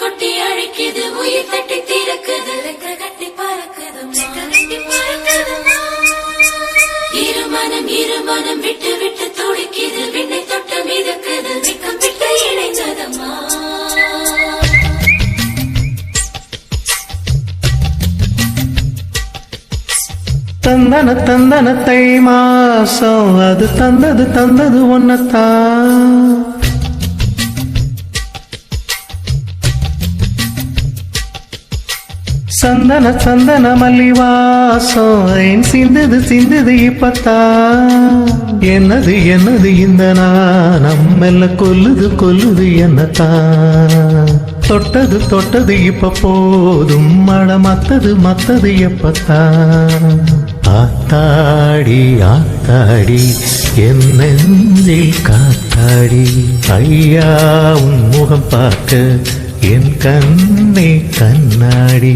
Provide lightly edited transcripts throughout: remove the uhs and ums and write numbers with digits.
கொட்டி அழைக்குது, உயிர் தட்டி தீரக்குது, ரெக்க கட்டி பறக்குது, இருமனம் விட்டு விட்டு துடிக்குது, விண்ணை தொட்டு மிதக்குது, வெக்கம் விட்டு இணைந்ததம்மா. தந்தன தந்தன தை மாசம் அது தந்தது ஒன்னத்தான். சந்தன சந்தன மல்லிவாசம் சிந்தது இப்பத்தான். என்னது இந்த நம்மெல்ல கொல்லுது என்னத்தான். தொட்டது இப்ப போதும், மழ மத்தது எப்பத்தான். ஆத்தாடி என் நெஞ்சில் காத்தாடி, ஐயா உன் முகம் பார்க்க என் கண்ணே கண்ணாடி.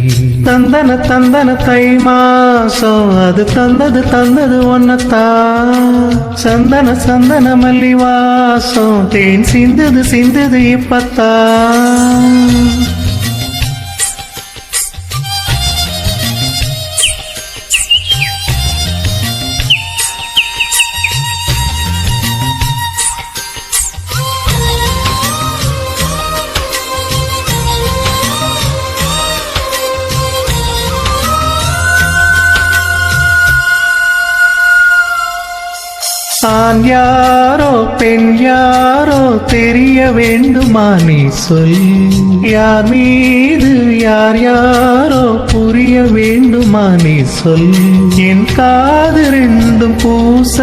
தந்தன தை மாசம் அது தந்தது ஒன்னத்தான். சந்தன மல்லிவாசம் தேன் சிந்தது இப்பத்தான். ஆண் யாரோ பெண் யாரோ தெரிய வேண்டுமா நீ சொல். யார் மீது யாரோ புரிய வேண்டுமா நீ சொல். என் காது ரெண்டும் பூச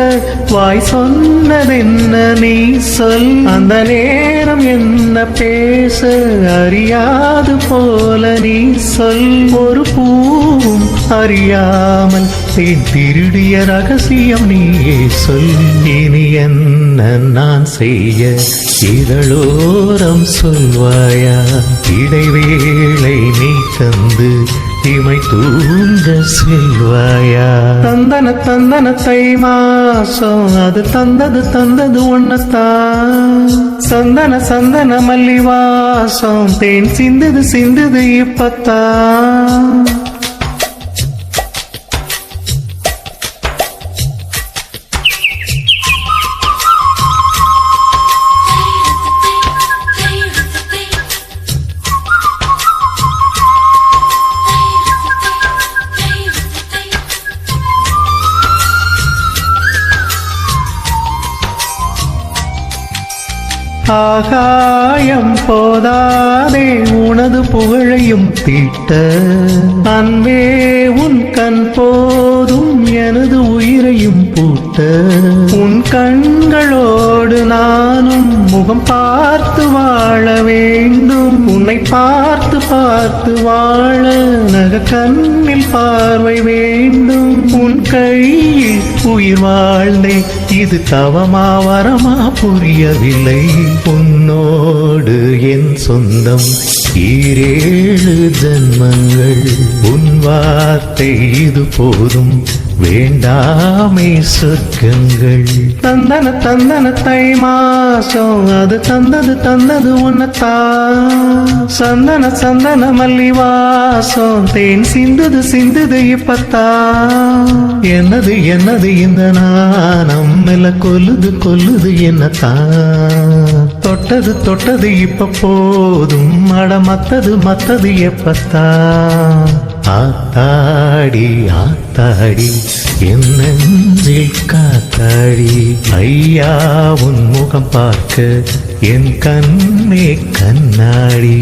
வாய் சொன்னதென்ன நீ சொல். அந்த நேரம் என்ன பேச அறியாது போல நீ சொல். ஒரு பூவும் அறியாமல் தேன் திருடிய ரகசியம் நீயே சொல். இனி என்ன நான் செய்ய இதழோரம் சொல்வாயா. இடைவேளை நீ தந்து இமை தூங்க செல்வாயா. தந்தன தை மாசம் அது தந்தது ஒன்னத்தான். சந்தன மல்லிவாசம் தேன் சிந்தது இப்பத்தான். ஆகாயம் போதாதே உனது புகழையும் தீட்ட. அன்பே உன் கண் போதும் எனது உயிரையும் பூட்ட. உன் கண்களோடு நானும் முகம் பார்த்து வாழ வேண்டும். உன்னை பார்த்து வாழ நக கண்ணில் பார்வை வேண்டும். உன் கையில் உயிர் வாழ்ந்தே இது தவமா வரமா புரியவில்லை. உன்னோடு என் சொந்தம் 7 ஜன்மங்கள். உன் வார்த்தை இது போதும், வேண்டாமே சொர்க்கங்கள். தந்தன தை மாசம் அது தந்தது ஒன்னத்தான். சந்தன மல்லிவாசம் தேன் சிந்தது இப்பத்தான். என்னது இந்த நம்மெல்ல கொல்லுது என்னத்தான். தொட்டது இப்ப போதும், மழ மத்தது எப்பத்தான். ஆத்தாடி என் நெஞ்சில் காத்தாடி, ஐயா உன் முகம் பார்க்க என் கண்ணே கண்ணாடி.